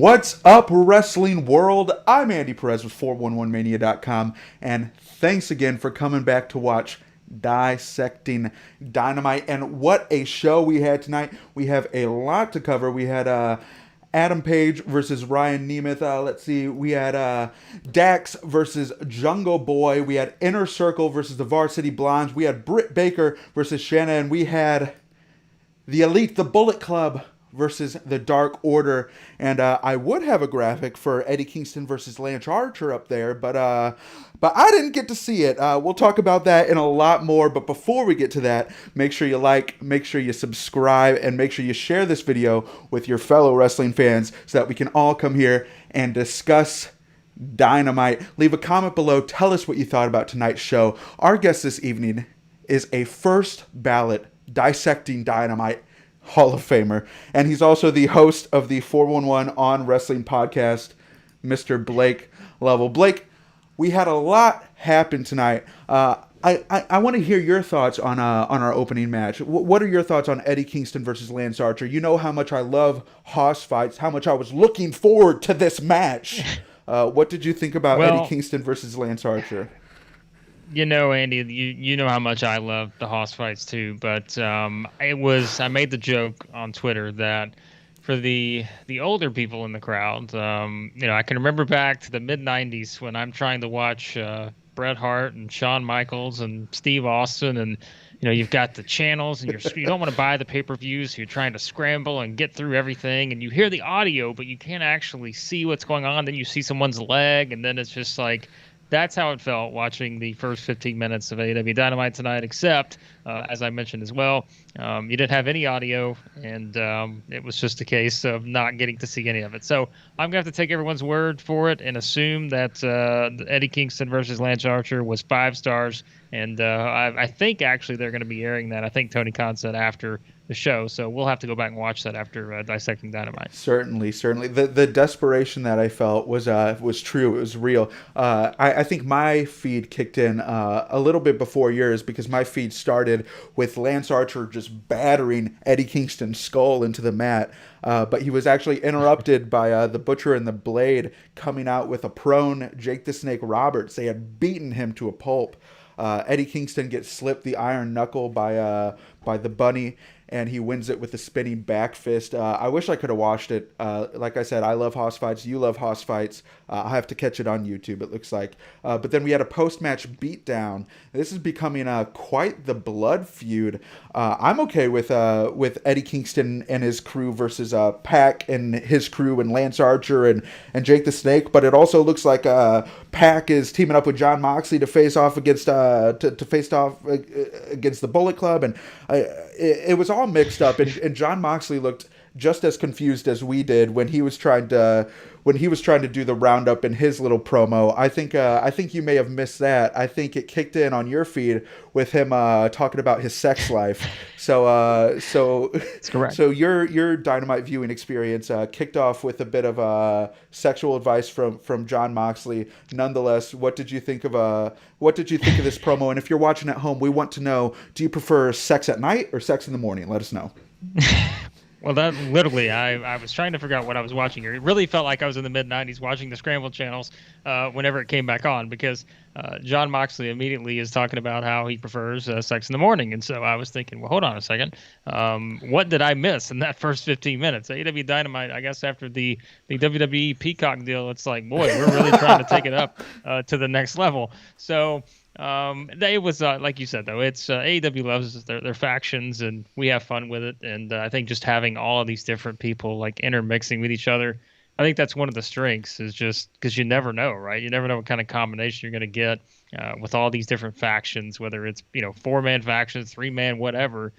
What's up, wrestling world? I'm Andy Perez with 411mania.com, and thanks again for coming back to watch Dissecting Dynamite. And what a show we had tonight. We have a lot to cover. We had Adam Page versus Ryan Nemeth. Let's see. We had Dax versus Jungle Boy. We had Inner Circle versus the Varsity Blondes. We had Britt Baker versus Shanna. And we had the Elite, the Bullet Club versus the Dark Order. And I would have a graphic for Eddie Kingston versus Lance Archer up there, but I didn't get to see it. We'll talk about that and a lot more. But before we get to that, make sure you like, make sure you subscribe, and make sure you share this video with your fellow wrestling fans so that we can all come here and discuss Dynamite. Leave a comment below. Tell us what you thought about tonight's show. Our guest this evening is a first ballot Dissecting Dynamite Hall of Famer, and he's also the host of the 411 On Wrestling podcast, Mr. Blake Lovell. Blake, we had a lot happen tonight. I want to hear your thoughts on our opening match. What are your thoughts on Eddie Kingston versus Lance Archer? You know how much I love house fights, how much I was looking forward to this match. What did you think about Eddie Kingston versus Lance Archer? You know, Andy, you know how much I love the hoss fights too, but I made the joke on Twitter that for the older people in the crowd, I can remember back to the mid-90s when I'm trying to watch Bret Hart and Shawn Michaels and Steve Austin, and you've got the channels and you don't want to buy the pay-per-views, so you're trying to scramble and get through everything, and you hear the audio but you can't actually see what's going on. Then you see someone's leg, and then it's just like, that's how it felt watching the first 15 minutes of AEW Dynamite tonight, except, as I mentioned as well, you didn't have any audio, and it was just a case of not getting to see any of it. So I'm going to have to take everyone's word for it and assume that Eddie Kingston versus Lance Archer was 5 stars, and I think actually they're going to be airing that. I think Tony Khan said after the show, so we'll have to go back and watch that after Dissecting Dynamite. Certainly. The desperation that I felt was true. It was real. I think my feed kicked in a little bit before yours, because my feed started with Lance Archer just battering Eddie Kingston's skull into the mat. But he was actually interrupted by the Butcher and the Blade coming out with a prone Jake the Snake Roberts. They had beaten him to a pulp. Eddie Kingston gets slipped the iron knuckle by the Bunny, and he wins it with a spinning back fist. I wish I could have watched it. Like I said, I love hoss fights. You love hoss fights. I'll have to catch it on YouTube, it looks like. But then we had a post-match beatdown. This is becoming quite the blood feud. I'm okay with Eddie Kingston and his crew versus Pac and his crew and Lance Archer and Jake the Snake. But it also looks like Pac is teaming up with Jon Moxley to face off against against the Bullet Club, and it was all mixed up. And Jon Moxley looked just as confused as we did when he was trying to do the roundup in his little promo. I think you may have missed that. I think it kicked in on your feed with him talking about his sex life. So That's correct. So your Dynamite viewing experience kicked off with a bit of sexual advice from Jon Moxley. Nonetheless, what did you think of this promo? And if you're watching at home, we want to know: do you prefer sex at night or sex in the morning? Let us know. Well, that literally, I was trying to figure out what I was watching here. It really felt like I was in the mid-90s watching the scrambled channels whenever it came back on, because Jon Moxley immediately is talking about how he prefers sex in the morning. And so I was thinking, well, hold on a second. What did I miss in that first 15 minutes? AEW Dynamite, I guess after the WWE Peacock deal, it's like, boy, we're really trying to take it up to the next level. So it was like you said, though, it's AEW loves their factions, and we have fun with it. And I think just having all of these different people like intermixing with each other, I think that's one of the strengths, is just because you never know, right? You never know what kind of combination you're going to get with all these different factions, whether it's 4-man factions, 3-man, whatever.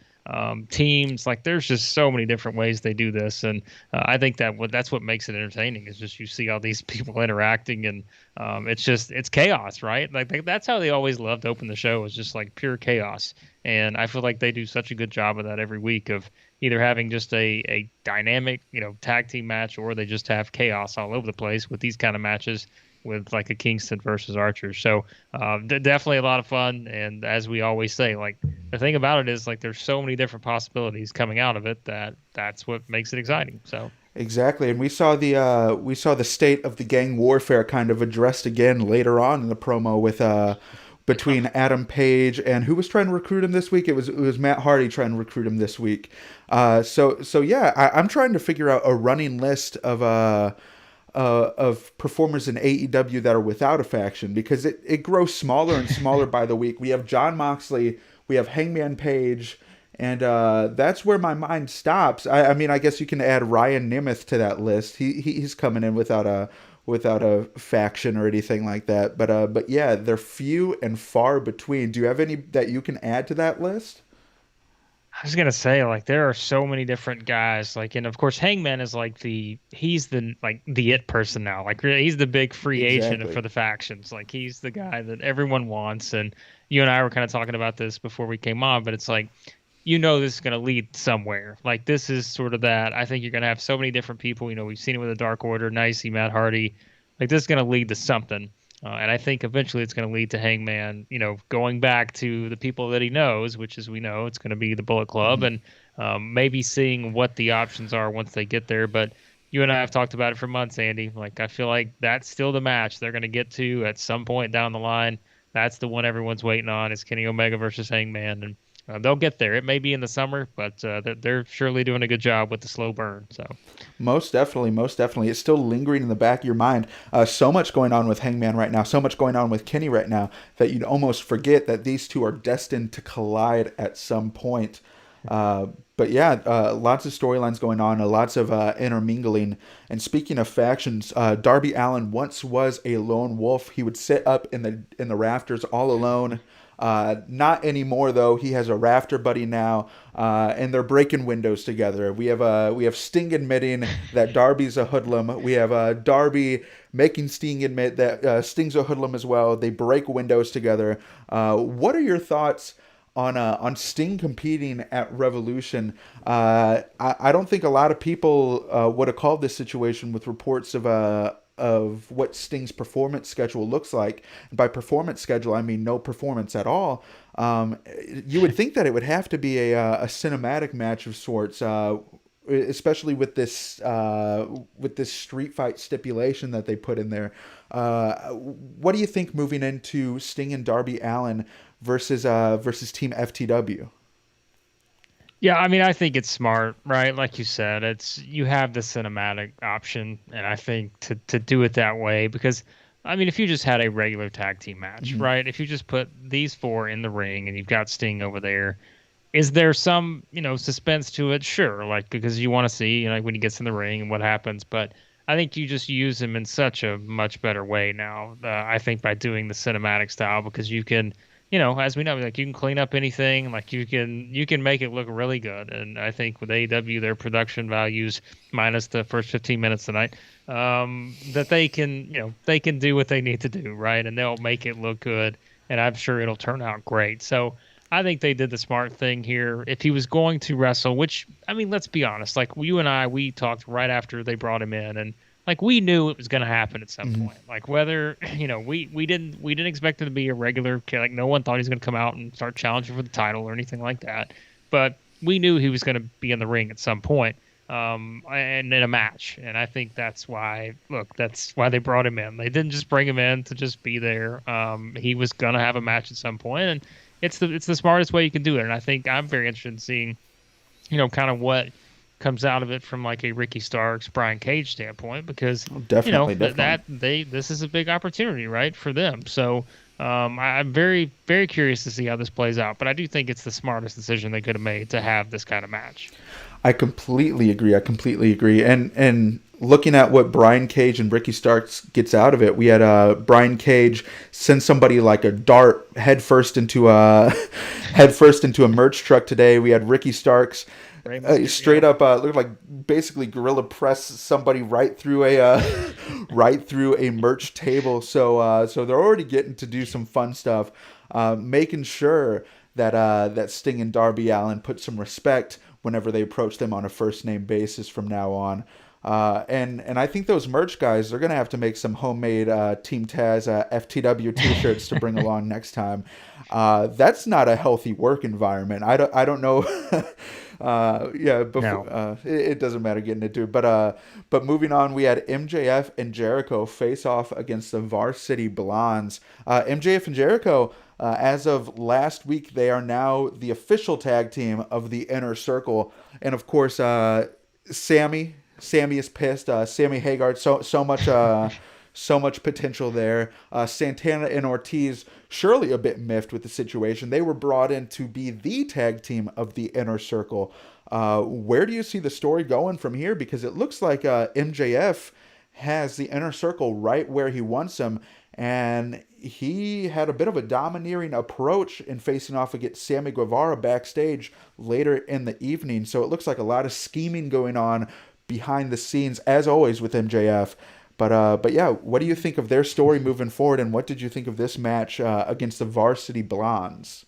Teams, like, there's just so many different ways they do this, and I think that's what makes it entertaining, is just you see all these people interacting, and it's chaos, right? Like, that's how they always love to open the show, is just like pure chaos. And I feel like they do such a good job of that every week, of either having just a dynamic tag team match, or they just have chaos all over the place with these kind of matches, with like a Kingston versus Archer. So definitely a lot of fun. And as we always say, like, the thing about it is, like, there's so many different possibilities coming out of it that's what makes it exciting. So Exactly, and we saw the state of the gang warfare kind of addressed again later on in the promo with between Adam Page and who was trying to recruit him this week. It was Matt Hardy trying to recruit him this week. So yeah, I'm trying to figure out a running list of performers in AEW that are without a faction because it grows smaller and smaller by the week. We have Jon Moxley, we have Hangman Page, and that's where my mind stops. I mean, I guess you can add Ryan Nemeth to that list. He's coming in without a faction or anything like that. But yeah, they're few and far between. Do you have any that you can add to that list? I was gonna say, like, there are so many different guys, like, and of course Hangman is like he's the like the it person now. Like, really, he's the big free agent Exactly. for the factions. Like, he's the guy that everyone wants. And you and I were kind of talking about this before we came on, but it's like, this is gonna lead somewhere. Like, this is sort of that. I think you're gonna have so many different people. We've seen it with the Dark Order. Now you see Matt Hardy. Like, this is gonna lead to something. And I think eventually it's going to lead to Hangman, going back to the people that he knows, which is we know it's going to be the Bullet Club, Mhm. and maybe seeing what the options are once they get there. But you and I have talked about it for months, Andy. Like, I feel like that's still the match they're going to get to at some point down the line. That's the one everyone's waiting on is Kenny Omega versus Hangman, and they'll get there. It may be in the summer, but they're surely doing a good job with the slow burn. So. Most definitely, most definitely. It's still lingering in the back of your mind. So much going on with Hangman right now, so much going on with Kenny right now that you'd almost forget that these two are destined to collide at some point. Uh, but yeah, lots of storylines going on, lots of intermingling. And speaking of factions, Darby Allen once was a lone wolf. He would sit up in the rafters all alone. Not anymore though. He has a rafter buddy now, and they're breaking windows together. We have Sting admitting that Darby's a hoodlum. We have Darby making Sting admit that Sting's a hoodlum as well. They break windows together. What are your thoughts on Sting competing at Revolution? I don't think a lot of people would have called this situation with reports of what Sting's performance schedule looks like. And by performance schedule, I mean no performance at all. You would think that it would have to be a cinematic match of sorts, especially with this street fight stipulation that they put in there. What do you think moving into Sting and Darby Allen versus Team FTW? Yeah, I mean, I think it's smart, right? Like you said, it's you have the cinematic option, and I think to do it that way because I mean, if you just had a regular tag team match, Mhm. right? If you just put these four in the ring and you've got Sting over there, is there some, suspense to it? Sure, like because you want to see, when he gets in the ring and what happens, but I think you just use him in such a much better way now. I think by doing the cinematic style because you can as we know, like you can clean up anything, like you can make it look really good. And I think with AEW, their production values minus the first 15 minutes tonight, that they can do what they need to do, right? And they'll make it look good, and I'm sure it'll turn out great. So I think they did the smart thing here. If he was going to wrestle, which I mean, let's be honest, like you and I, we talked right after they brought him in, and like we knew it was going to happen at some Mhm. point. Like whether we didn't expect him to be a regular kid. Like no one thought he was going to come out and start challenging for the title or anything like that. But we knew he was going to be in the ring at some point, and in a match. And I think that's why they brought him in. They didn't just bring him in to just be there. He was going to have a match at some point, and it's the smartest way you can do it. And I think I'm very interested in seeing kind of what comes out of it from like a Ricky Starks, Brian Cage standpoint, because Definitely, definitely. this is a big opportunity, right, for them. So I'm very, very curious to see how this plays out. But I do think it's the smartest decision they could have made to have this kind of match. I completely agree. I completely agree. And looking at what Brian Cage and Ricky Starks gets out of it, we had Brian Cage send somebody like a dart headfirst into a headfirst into a merch truck today. We had Ricky Starks Rey Mysterio. straight up looked like basically gorilla press somebody right through a right through a merch table. So they're already getting to do some fun stuff, making sure that Sting and Darby Allen put some respect whenever they approach them on a first name basis from now on. And I think those merch guys are gonna have to make some homemade Team Taz FTW T-shirts to bring along next time. That's not a healthy work environment. I don't know. Yeah, before No. it doesn't matter getting into it, but moving on, we had MJF and Jericho face off against the Varsity Blondes. MJF and Jericho, as of last week, they are now the official tag team of the Inner Circle, and of course, Sammy is pissed. Sammy Hagar, so much potential there. Santana and Ortiz, surely a bit miffed with the situation. They were brought in to be the tag team of the Inner Circle. Where do you see the story going from here? Because it looks like MJF has the Inner Circle right where he wants them, and he had a bit of a domineering approach in facing off against Sammy Guevara backstage later in the evening. So it looks like a lot of scheming going on behind the scenes, as always with MJF. But yeah, what do you think of their story moving forward, and what did you think of this match against the Varsity Blondes?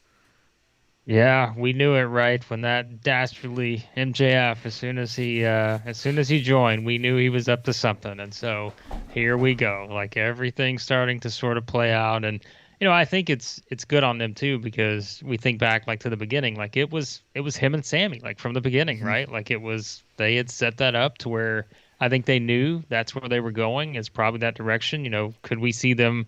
Yeah, we knew it right when that dastardly MJF, as soon as he joined, we knew he was up to something. And so here we go. Like everything's starting to sort of play out. And I think it's good on them too, because we think back like to the beginning, like it was him and Sammy, like from the beginning, Mhm. right? Like they had set that up to where I think they knew that's where they were going. It's probably that direction. Could we see them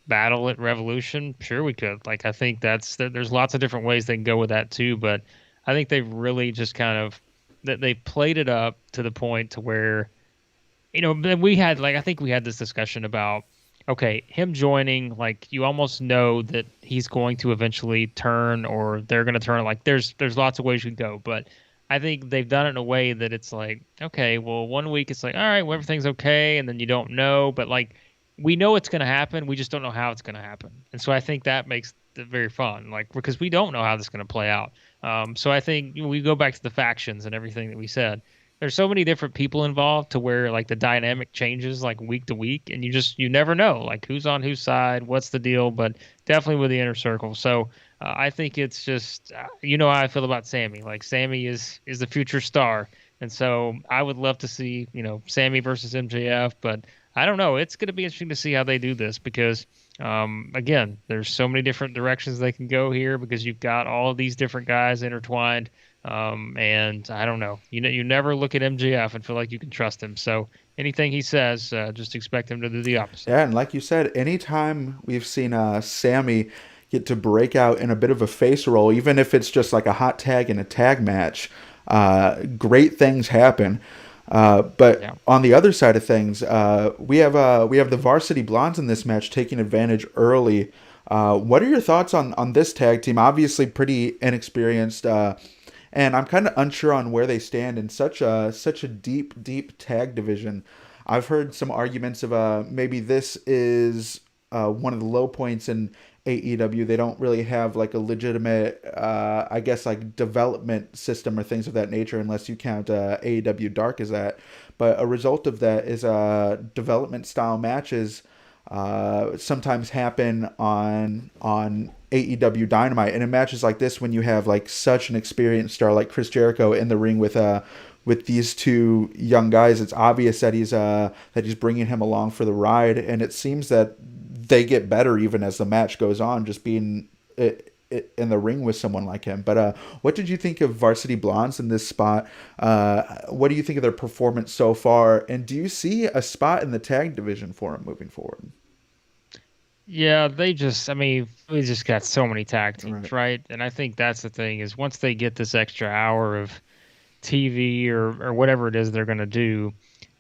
battle at Revolution? Sure, we could. Like, I think there's lots of different ways they can go with that too. But I think they've really just kind of that they played it up to the point to where then we had like I think we had this discussion about okay, him joining, like you almost know that he's going to eventually turn or they're going to turn. Like there's lots of ways you could go, but I think they've done it in a way that it's like okay, well one week it's like all right, well, everything's okay, and then you don't know, but like we know it's going to happen, we just don't know how it's going to happen, and so I think that makes it very fun, like because we don't know how this is going to play out. So I think we go back to the factions and everything that we said there's so many different people involved to where like the dynamic changes like week to week and you never know like who's on whose side, what's the deal, but definitely with the Inner Circle. So I think it's just how I feel about Sammy. Like Sammy is the future star, and so I would love to see Sammy versus MJF, but I don't know. It's going to be interesting to see how they do this because again, there's so many different directions they can go here because you've got all of these different guys intertwined. And I don't know. You never look at MJF and feel like you can trust him. So anything he says, just expect him to do the opposite. Yeah, and like you said, anytime we've seen Sammy get to break out in a bit of a face role, even if it's just like a hot tag in a tag match, great things happen. But Yeah. on the other side of things, we have the Varsity Blondes in this match taking advantage early. What are your thoughts on this tag team? Obviously, pretty inexperienced, and I'm kind of unsure on where they stand in such a deep tag division. I've heard some arguments of maybe this is one of the low points in AEW. They don't really have like a legitimate, I guess, like development system or things of that nature, unless you count AEW Dark as that. But a result of that is development style matches sometimes happen on AEW Dynamite, and in matches like this, when you have like such an experienced star like Chris Jericho in the ring with these two young guys, it's obvious that he's bringing him along for the ride, and it seems that they get better even as the match goes on, just being in the ring with someone like him. But what did you think of Varsity Blondes in this spot? What do you think of their performance so far? And do you see a spot in the tag division for them moving forward? Yeah, I mean, we just got so many tag All teams, right. right? And I think that's the thing is once they get this extra hour of TV or whatever it is they're going to do,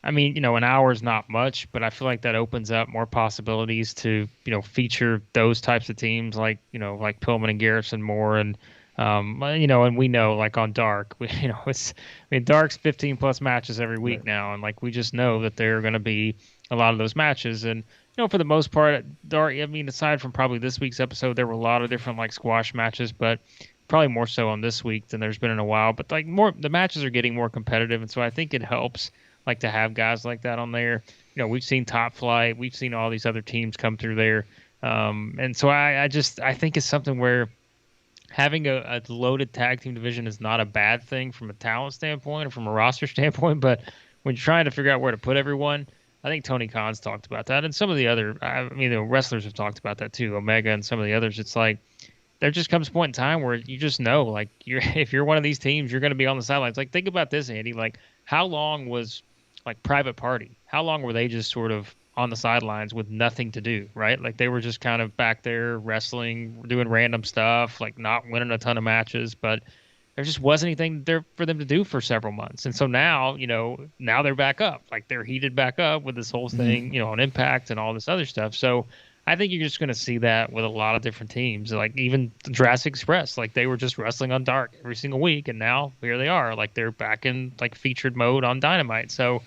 I mean, an hour is not much, but I feel like that opens up more possibilities to, feature those types of teams like Pillman and Garrison more. And, and we know like on Dark, I mean, Dark's 15 plus matches every Right. week now. And like, we just know that there are going to be a lot of those matches. And, for the most part, Dark, I mean, aside from probably this week's episode, there were a lot of different like squash matches, but probably more so on this week than there's been in a while. But like the matches are getting more competitive. And so I think it helps like to have guys like that on there. We've seen Top Flight, we've seen all these other teams come through there, and so I think it's something where having a loaded tag team division is not a bad thing from a talent standpoint or from a roster standpoint. But when you're trying to figure out where to put everyone, I think Tony Khan's talked about that, and some of the other, I mean, the wrestlers have talked about that too, Omega and some of the others. It's like there just comes a point in time where you just know, like, if you're one of these teams, you're going to be on the sidelines. Like, think about this, Andy. Like, how long was like Private Party? How long were they just sort of on the sidelines with nothing to do, right? Like, they were just kind of back there wrestling, doing random stuff, like not winning a ton of matches, but there just wasn't anything there for them to do for several months. And so now, now they're back up. Like, they're heated back up with this whole thing, on Impact and all this other stuff. So I think you're just going to see that with a lot of different teams. Like, even the Jurassic Express, like, they were just wrestling on Dark every single week, and now here they are. Like, they're back in like featured mode on Dynamite. So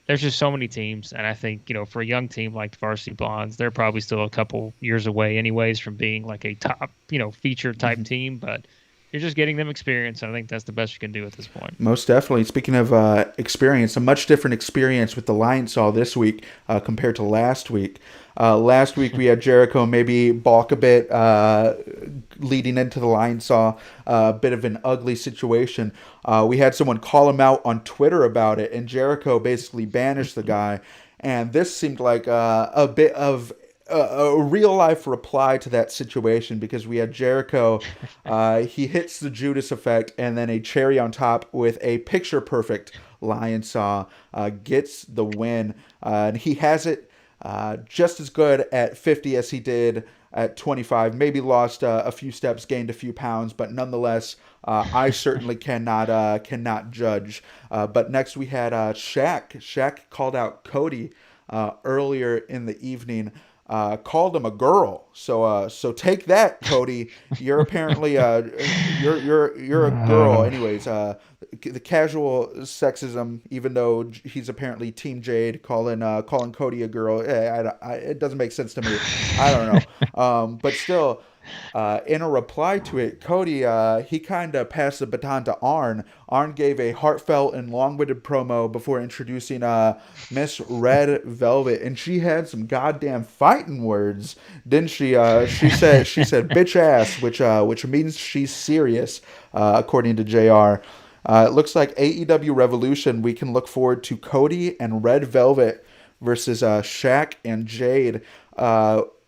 there's just so many teams, and I think, for a young team like the Varsity Blondes, they're probably still a couple years away anyways from being like a top, feature type team, but you're just getting them experience, and I think that's the best you can do at this point. Most definitely. Speaking of experience, a much different experience with the Lion Saw this week compared to last week. Last week we had Jericho maybe balk a bit leading into the Lion Saw, a bit of an ugly situation. We had someone call him out on Twitter about it, and Jericho basically banished the guy. And this seemed like a bit of a real life reply to that situation, because we had Jericho, he hits the Judas effect and then a cherry on top with a picture perfect Lion Saw, gets the win, and he has it just as good at 50 as he did at 25. Maybe lost a few steps, gained a few pounds, but nonetheless, I certainly cannot judge. But next we had Shaq. Shaq called out Cody earlier in the evening. Called him a girl. So take that, Cody. You're apparently you're a girl. Anyways, the casual sexism, even though he's apparently Team Jade, calling Cody a girl, it doesn't make sense to me. I don't know. But still, in a reply to it, Cody, he kind of passed the baton to Arn. Arn gave a heartfelt and long-winded promo before introducing Miss Red Velvet, and she had some goddamn fighting words, didn't she? She said bitch ass, which means she's serious, according to JR. It looks like AEW Revolution. We can look forward to Cody and Red Velvet versus Shaq and Jade.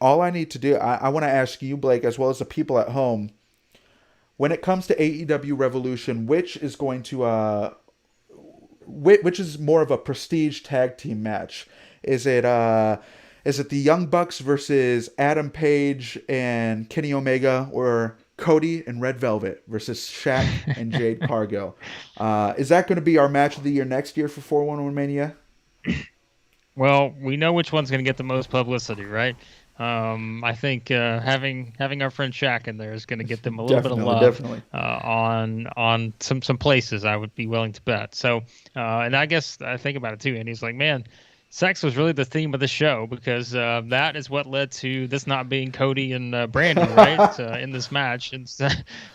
All I need to do, I want to ask you, Blake, as well as the people at home, when it comes to AEW Revolution, which is going to, which is more of a prestige tag team match? Is it the Young Bucks versus Adam Page and Kenny Omega, or Cody and Red Velvet versus Shaq and Jade Cargill? Is that going to be our match of the year next year for 411 Mania? Well, we know which one's going to get the most publicity, right? I think having our friend Shaq in there is going to get them a little bit of love on some places. I would be willing to bet. So, and I guess I think about it too. And he's like, man, sex was really the theme of the show, because that is what led to this not being Cody and Brandy, right, in this match. And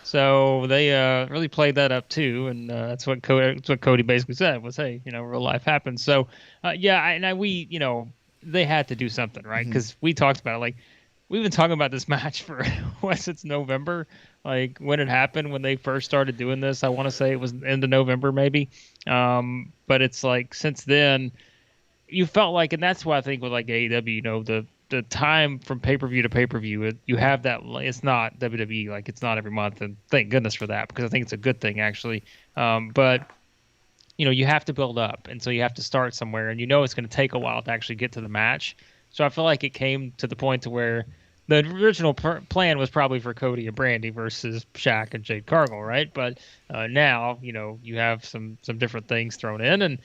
so they really played that up too, and that's what Cody basically said was, hey, real life happens. So they had to do something, right? Because we talked about it. Like, we've been talking about this match for since November. Like, when it happened, when they first started doing this, I want to say it was end of November, maybe. But it's like since then, you felt like, and that's why I think with like AEW, the time from pay-per-view to pay-per-view, you have that. It's not WWE, like it's not every month, and thank goodness for that, because I think it's a good thing actually. But you have to build up, and so you have to start somewhere, and it's going to take a while to actually get to the match. So I feel like it came to the point to where the original plan was probably for Cody and Brandy versus Shaq and Jade Cargill, right? But now, you have some different things thrown in, and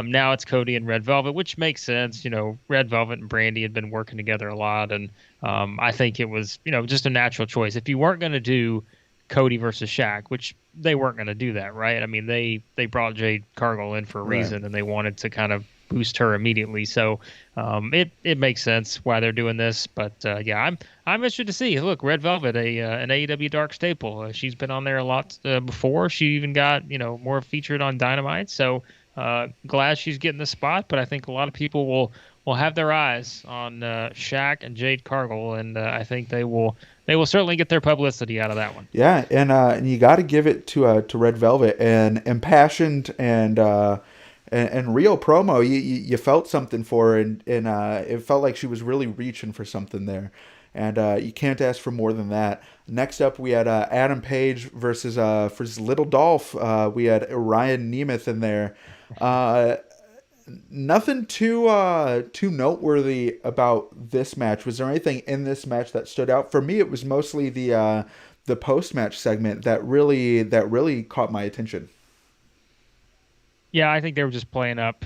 now it's Cody and Red Velvet, which makes sense. Red Velvet and Brandy had been working together a lot, and I think it was, just a natural choice. If you weren't going to do Cody versus Shaq, which they weren't going to do that, right? I mean, they brought Jade Cargill in for a reason, right, and they wanted to kind of boost her immediately. So it makes sense why they're doing this. But yeah, I'm interested to see. Look, Red Velvet, an AEW Dark staple. She's been on there a lot before. She even got more featured on Dynamite. So glad she's getting the spot. But I think a lot of people will have their eyes on Shaq and Jade Cargill, and I think they will certainly get their publicity out of that one. Yeah, and you got to give it to Red Velvet, and impassioned and real promo. You felt something for her, and it felt like she was really reaching for something there. and you can't ask for more than that. Next up, we had Adam Page versus Little Dolph. We had Ryan Nemeth in there. Nothing too noteworthy about this match. Was there anything in this match that stood out? For me, it was mostly the post match segment that really caught my attention. Yeah, I think they were just playing up,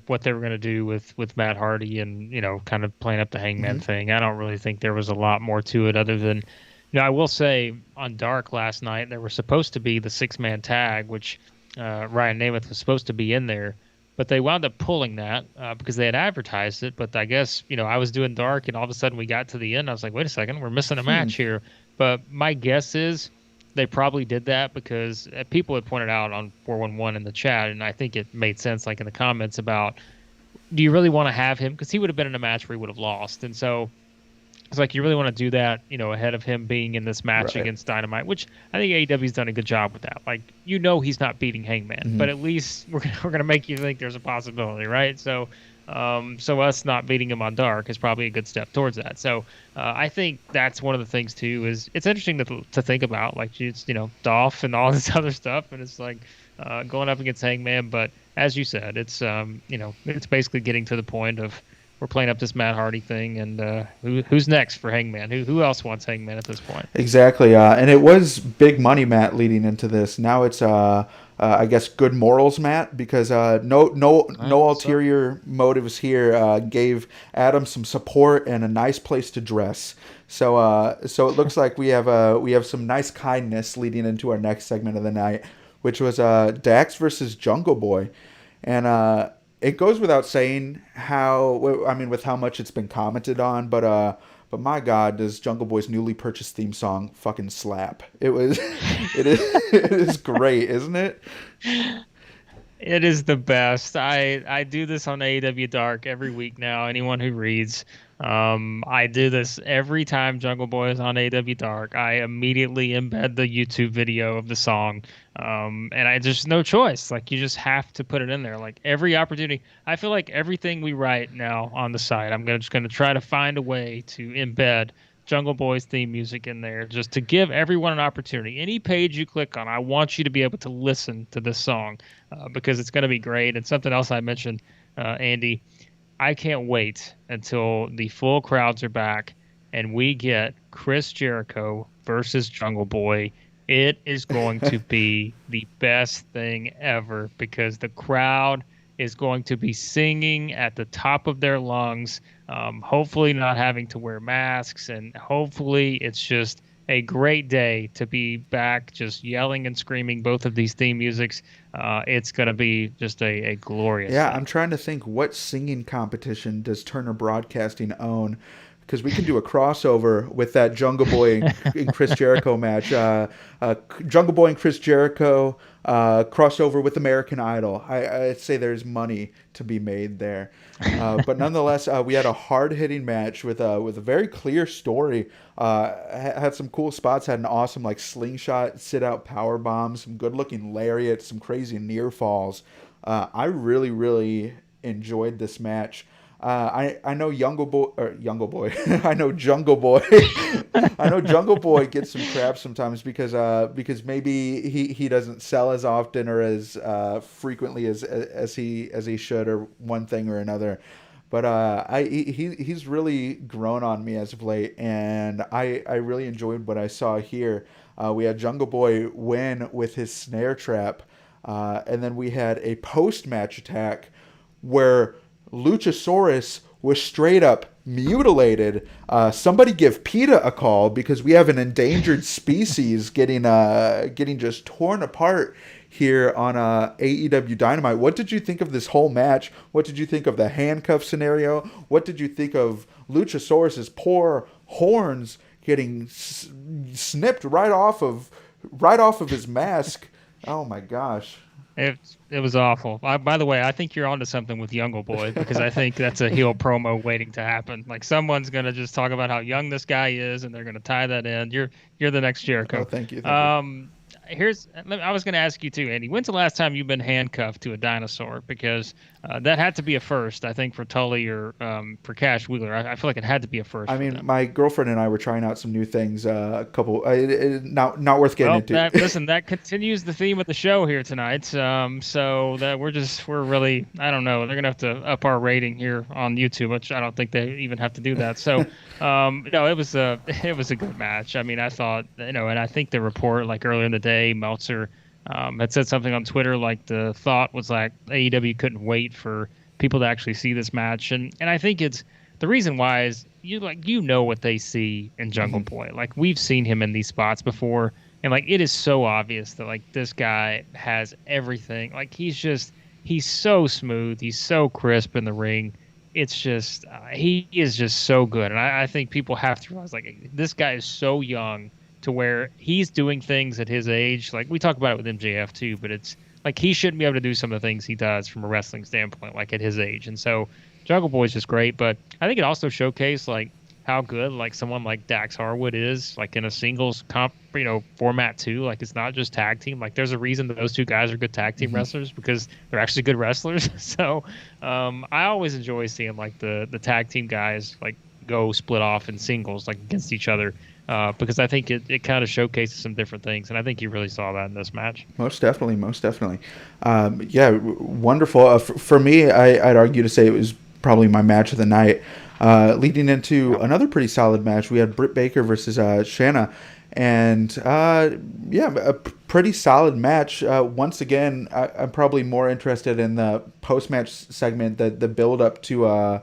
what they were going to do with Matt Hardy and, kind of playing up the Hangman thing. I don't really think there was a lot more to it other than, I will say on Dark last night, there was supposed to be the 6-man tag, which Ryan Nemeth was supposed to be in there, but they wound up pulling that because they had advertised it. But I guess, I was doing Dark and all of a sudden we got to the end. I was like, wait a second, we're missing a match here. But my guess is they probably did that because people had pointed out on 411 in the chat, and I think it made sense, like in the comments, about do you really want to have him? Because he would have been in a match where he would have lost. And so it's like, you really want to do that, ahead of him being in this match against Dynamite, which I think AEW's done a good job with that. Like, he's not beating Hangman, but at least we're gonna make you think there's a possibility, right? So us not beating him on Dark is probably a good step towards that. So I think that's one of the things too. Is it's interesting to think about, like, it's Dolph and all this other stuff, and it's like going up against Hangman. But as you said, it's it's basically getting to the point of we're playing up this Matt Hardy thing, and who's next for Hangman? Who else wants Hangman at this point? Exactly, and it was big money Matt leading into this. Now it's I guess good morals Matt, because no ulterior motives here. Gave Adam some support and a nice place to dress. So it looks like we have some nice kindness leading into our next segment of the night, which was Dax versus Jungle Boy, and it goes without saying with how much it's been commented on, but my God, does Jungle Boy's newly purchased theme song fucking slap? It is great, isn't it? It is the best. I do this on AEW Dark every week now. Anyone who reads, I do this every time Jungle Boy is on AEW Dark. I immediately embed the YouTube video of the song, and I just no choice. Like, you just have to put it in there. Like, every opportunity. I feel like everything we write now on the site, I'm just gonna try to find a way to embed Jungle Boy's theme music in there, just to give everyone an opportunity. Any page you click on, I want you to be able to listen to this song because it's going to be great. And something else I mentioned, Andy, I can't wait until the full crowds are back and we get Chris Jericho versus Jungle Boy. It is going to be the best thing ever because the crowd is going to be singing at the top of their lungs, hopefully not having to wear masks, and hopefully it's just a great day to be back just yelling and screaming both of these theme musics. It's going to be just a glorious Yeah, thing. I'm trying to think, what singing competition does Turner Broadcasting own? Because we can do a crossover with that Jungle Boy and Chris Jericho match. Jungle Boy and Chris Jericho crossover with American Idol. I'd say there's money to be made there. But nonetheless, we had a hard-hitting match with a very clear story. Had some cool spots. Had an awesome slingshot, sit-out power bomb, some good-looking lariats, some crazy near falls. I really, really enjoyed this match. I know Jungle Boy. I know Jungle Boy. I know Jungle Boy gets some crap sometimes because maybe he doesn't sell as often or as frequently as he should, or one thing or another. But he's really grown on me as of late, and I really enjoyed what I saw here. We had Jungle Boy win with his snare trap, and then we had a post-match attack where Luchasaurus was straight up mutilated. Somebody give PETA a call, because we have an endangered species getting just torn apart here on AEW Dynamite. What did you think of this whole match? What did you think of the handcuff scenario? What did you think of Luchasaurus's poor horns getting snipped right off of his mask? Oh my gosh. It was awful. By the way, I think you're onto something with Jungle Boy, because I think that's a heel promo waiting to happen. Like, someone's gonna just talk about how young this guy is, and they're gonna tie that in. You're the next Jericho. Oh, thank you. I was going to ask you too, Andy. When's the last time you've been handcuffed to a dinosaur? Because that had to be a first, I think, for Tully or for Cash Wheeler. I feel like it had to be a first I for mean, them. my girlfriend and I were trying out some new things. A couple, not worth getting Well, into. that continues the theme of the show here tonight. So that we're really, I don't know, they're gonna have to up our rating here on YouTube, which I don't think they even have to do that. So, no, it was a it was a good match. I mean, I thought, and I think the report like earlier in the day, Meltzer had said something on Twitter like the thought was like AEW couldn't wait for people to actually see this match, and I think it's the reason why is you know what they see in Jungle Mhm. Boy. Like we've seen him in these spots before, and like it is so obvious that like this guy has everything. Like he's so smooth, he's so crisp in the ring. It's just he is just so good, and I think people have to realize like this guy is so young to where he's doing things at his age. Like we talk about it with MJF too, but it's like he shouldn't be able to do some of the things he does from a wrestling standpoint, like at his age. And so Jungle Boy is just great, but I think it also showcased like how good like someone like Dax Hardwood is like in a singles comp format too. Like it's not just tag team. Like there's a reason that those two guys are good tag team Mhm. wrestlers because they're actually good wrestlers. So I always enjoy seeing like the tag team guys like go split off in singles like against each other because I think it kind of showcases some different things, and I think you really saw that in this match. Most definitely, most definitely. Yeah, wonderful. For me, I'd argue to say it was probably my match of the night. Leading into another pretty solid match, we had Britt Baker versus Shanna, and yeah, a pretty solid match. Once again, I'm probably more interested in the post-match segment, the build up to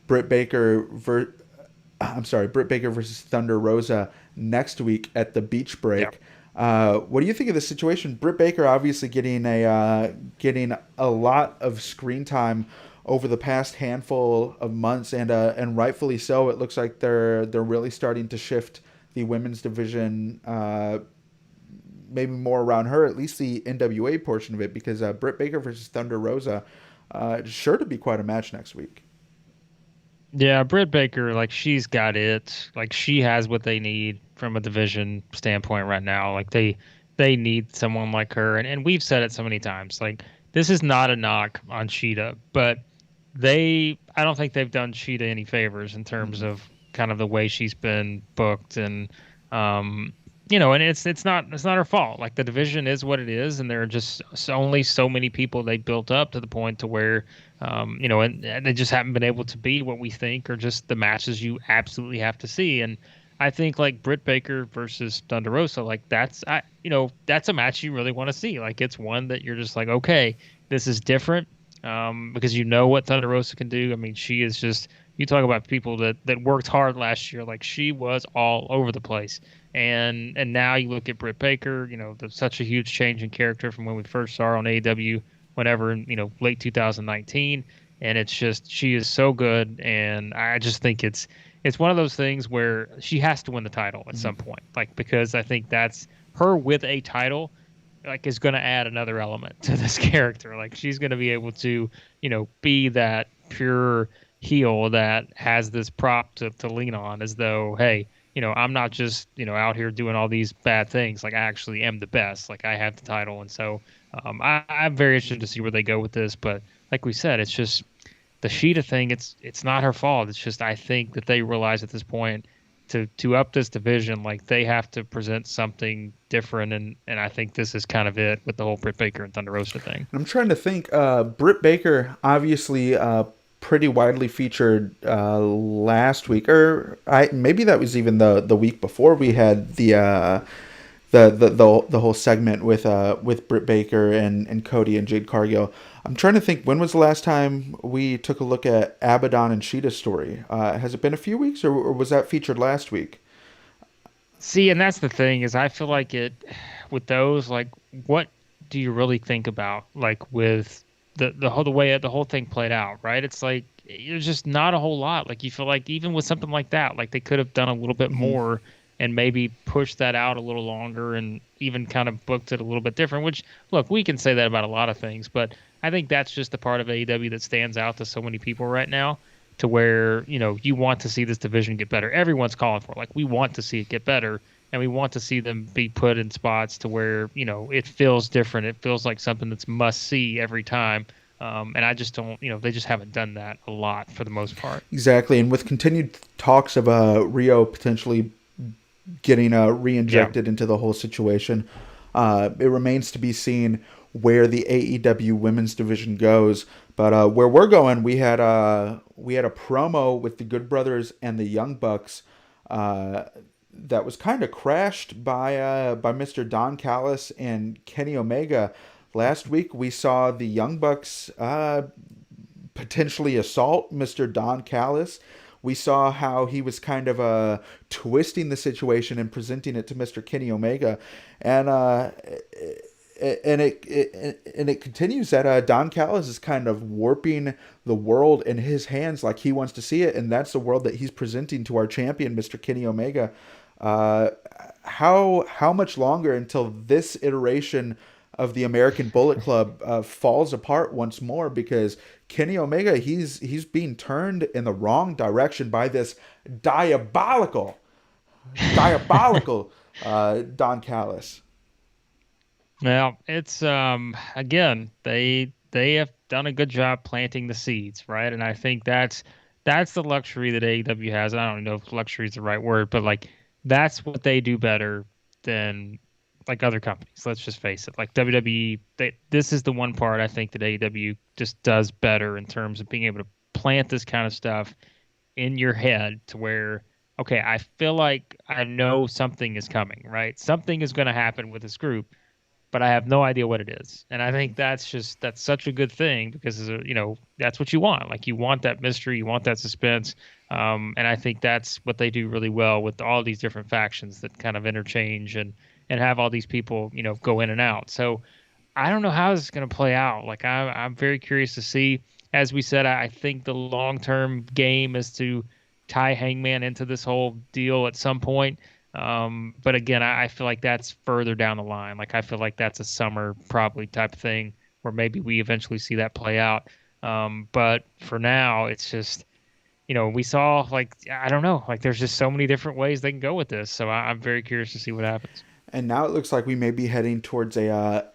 Britt Baker Britt Baker versus Thunder Rosa next week at the Beach Yeah. Break. What do you think of the situation? Britt Baker obviously getting a lot of screen time over the past handful of months, and rightfully so. It looks like they're really starting to shift the women's division, maybe more around her, at least the NWA portion of it, because Britt Baker versus Thunder Rosa is sure to be quite a match next week. Yeah, Britt Baker, like she's got it. Like she has what they need from a division standpoint right now. Like they need someone like her. And we've said it so many times. Like this is not a knock on Sheeta, but I don't think they've done Sheeta any favors in terms Mm-hmm. of kind of the way she's been booked and um and it's not her fault. Like the division is what it is, and there are just only so many people they built up to the point to where and they just haven't been able to be what we think are just the matches you absolutely have to see. And I think like Britt Baker versus Thunder Rosa, like that's a match you really want to see. Like it's one that you're just like, okay, this is different, because you know what Thunder Rosa can do. I mean, she is just you talk about people that worked hard last year. Like she was all over the place, and now you look at Britt Baker. There's such a huge change in character from when we first saw her on AEW whenever in late 2019, and it's just she is so good, and I just think it's one of those things where she has to win the title at some point, like because I think that's her with a title like is going to add another element to this character. Like she's going to be able to be that pure heel that has this prop to lean on, as though, hey, I'm not just out here doing all these bad things. Like I actually am the best. Like I have the title, and so I'm very interested to see where they go with this. But like we said, it's just the Sheeta thing. It's not her fault. It's just I think that they realize at this point to up this division, like they have to present something different, and I think this is kind of it with the whole Britt Baker and Thunder Rosa thing. I'm trying to think. Britt Baker, obviously, pretty widely featured last week, or maybe that was even the week before. We had the whole segment with Britt Baker and Cody and Jade Cargill. I'm trying to think, when was the last time we took a look at Abaddon and Sheeta's story? Has it been a few weeks, or was that featured last week? See, and that's the thing is I feel like it with those, like what do you really think about like with the way the whole thing played out, right? It's like there's just not a whole lot. Like you feel like even with something like that, like they could have done a little bit Hmm. more and maybe pushed that out a little longer and even kind of booked it a little bit different, which look, we can say that about a lot of things, but I think that's just the part of AEW that stands out to so many people right now, to where you want to see this division get better. Everyone's calling for it. Like we want to see it get better, and we want to see them be put in spots to where it feels different. It feels like something that's must see every time. And I just don't, they just haven't done that a lot for the most part. Exactly, and with continued talks of Rio potentially getting Yeah. re-injected into the whole situation, it remains to be seen where the AEW women's division goes. But where we're going, we had a promo with the Good Brothers and the Young Bucks that was kind of crashed by Mr. Don Callis and Kenny Omega. Last week we saw the Young Bucks potentially assault Mr. Don Callis. We saw how he was kind of twisting the situation and presenting it to Mr. Kenny Omega, and it continues that Don Callis is kind of warping the world in his hands like he wants to see it, and that's the world that he's presenting to our champion, Mr. Kenny Omega. Uh, how much longer until this iteration of the American Bullet Club falls apart once more? Because Kenny Omega, he's being turned in the wrong direction by this diabolical, diabolical Don Callis. Now, it's again, they have done a good job planting the seeds, right? And I think that's the luxury that AEW has. I don't know if luxury is the right word, but like that's what they do better than like other companies. Let's just face it. Like WWE, this is the one part I think that AEW just does better in terms of being able to plant this kind of stuff in your head to where, okay, I feel like I know something is coming, right? Something is going to happen with this group, but I have no idea what it is. And I think that's such a good thing because that's what you want. Like you want that mystery, you want that suspense. And I think that's what they do really well with all these different factions that kind of interchange and have all these people, go in and out. So I don't know how this is going to play out. Like I'm very curious to see. As we said, I think the long term game is to tie Hangman into this whole deal at some point. But again, I feel like that's further down the line. Like I feel like that's a summer probably type of thing where maybe we eventually see that play out. But for now, it's just we saw like I don't know, like there's just so many different ways they can go with this. So I'm very curious to see what happens. And now it looks like we may be heading towards a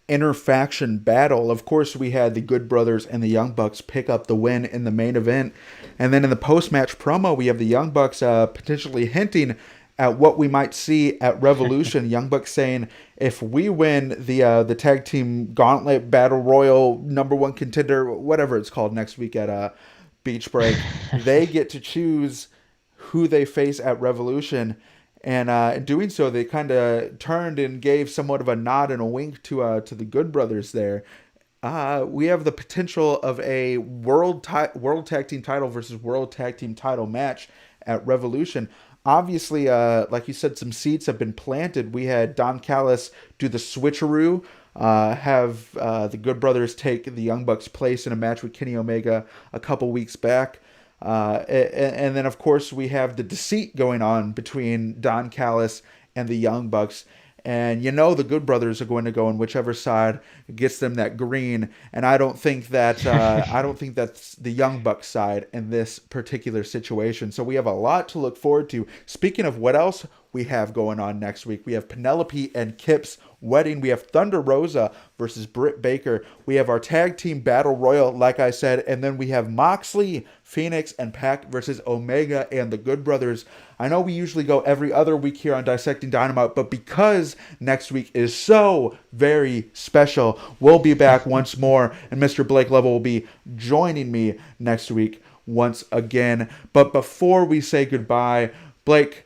interfaction battle. Of course, we had the Good Brothers and the Young Bucks pick up the win in the main event. And then in the post-match promo, we have the Young Bucks potentially hinting at what we might see at Revolution. Young Bucks saying, if we win the tag team gauntlet battle royal number one contender, whatever it's called next week at Beach Break, they get to choose who they face at Revolution. And in doing so, they kind of turned and gave somewhat of a nod and a wink to the Good Brothers there. We have the potential of a world tag team title versus world tag team title match at Revolution. Obviously, like you said, some seeds have been planted. We had Don Callis do the switcheroo, have the Good Brothers take the Young Bucks' place in a match with Kenny Omega a couple weeks back. And then, of course, we have the deceit going on between Don Callis and the Young Bucks. And the Good Brothers are going to go on whichever side gets them that green. And I don't think that I don't think that's the Young Bucks side in this particular situation. So we have a lot to look forward to. Speaking of what else we have going on next week, we have Penelope and Kip's wedding. We have Thunder Rosa versus Britt Baker. We have our tag team battle royal, like I said, and then we have Moxley, Phoenix, and Pac versus Omega and the Good Brothers. I know we usually go every other week here on Dissecting Dynamite, but because next week is so very special, we'll be back once more, and Mr. Blake Lovell will be joining me next week once again. But before we say goodbye, Blake,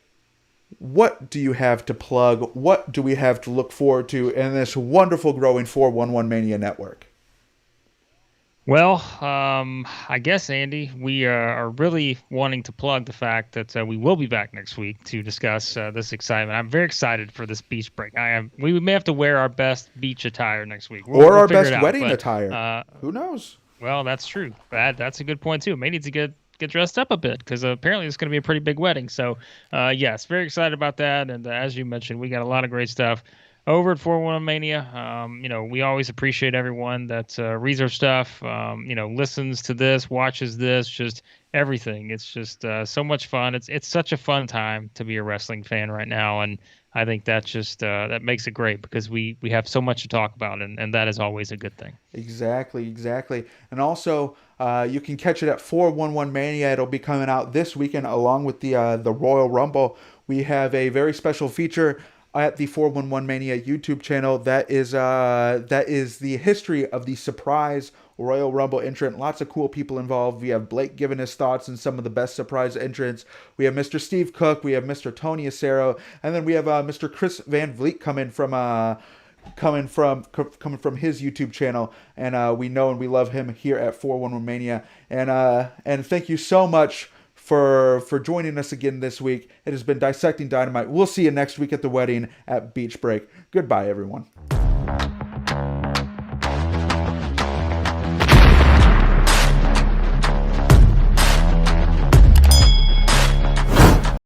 what do you have to plug? What do we have to look forward to in this wonderful growing 411 Mania network? Well, I guess, Andy, we are really wanting to plug the fact that we will be back next week to discuss this excitement. I'm very excited for this beach break. We may have to wear our best beach attire next week, Or our figure it best out, wedding but, attire. Who knows? Well, that's true. That's a good point too. May need to get dressed up a bit because apparently it's going to be a pretty big wedding. So, yes, very excited about that. And as you mentioned, we got a lot of great stuff over at 411 Mania. We always appreciate everyone that reads our stuff, listens to this, watches this, just everything. It's just so much fun. It's such a fun time to be a wrestling fan right now. And I think that's just that makes it great because we have so much to talk about, and that is always a good thing. Exactly. And also, you can catch it at 411 Mania. It'll be coming out this weekend along with the Royal Rumble. We have a very special feature at the 411 Mania YouTube channel that is the history of the surprise Royal Rumble entrant. Lots of cool people involved. We have Blake giving his thoughts on some of the best surprise entrants. We have Mr. Steve Cook. We have Mr. Tony Acero, and then we have Mr. Chris Van Vliet coming from his YouTube channel, and we know and we love him here at 411 Mania. And thank you so much for joining us again this week. It has been Dissecting Dynamite. We'll see you next week at the wedding at Beach Break. Goodbye, everyone.